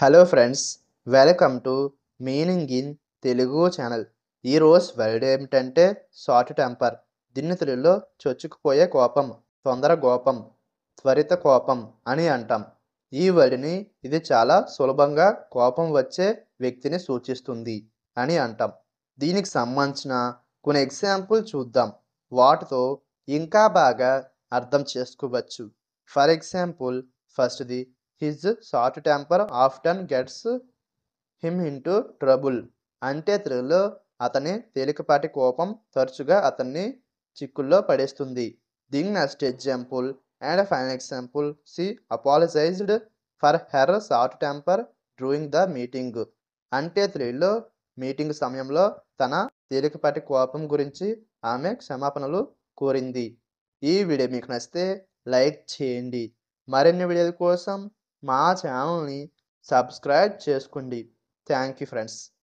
Hello friends, welcome to meaning in Telugu channel. ఈరోజు word ఏమిటంటే short temper. దీన్ని తెలుగులో చొచ్చుకుపోయే కోపం, తొందర కోపం, త్వరిత కోపం అని అంటాం. ఈ వర్డ్ని ఇది చాలా సులభంగా కోపం వచ్చే వ్యక్తిని సూచిస్తుంది అని అంటాం. దీనికి సంబంధించిన కొన్ని ఎగ్జాంపుల్ చూద్దాం. వాటితో ఇంకా బాగా అర్థం చేసుకోవచ్చు. ఫర్ ఎగ్జాంపుల్, ఫస్ట్ది, his short temper often gets him into trouble. అంటే తెలుగులో అతని తేలికపాటి కోపం తరచుగా అతన్ని చిక్కుల్లో పడేస్తుంది. దీని next example and final example, she apologised for her short temper during the meeting. అంటే తెలుగులో మీటింగ్ సమయంలో తన తేలికపాటి కోపం గురించి ఆమె క్షమాపణలు కోరింది. ఈ వీడియో మీకు నచ్చితే లైక్ చేయండి. మరిన్ని వీడియోల కోసం మా ఛానల్ని సబ్స్క్రైబ్ చేసుకోండి. Thank you friends.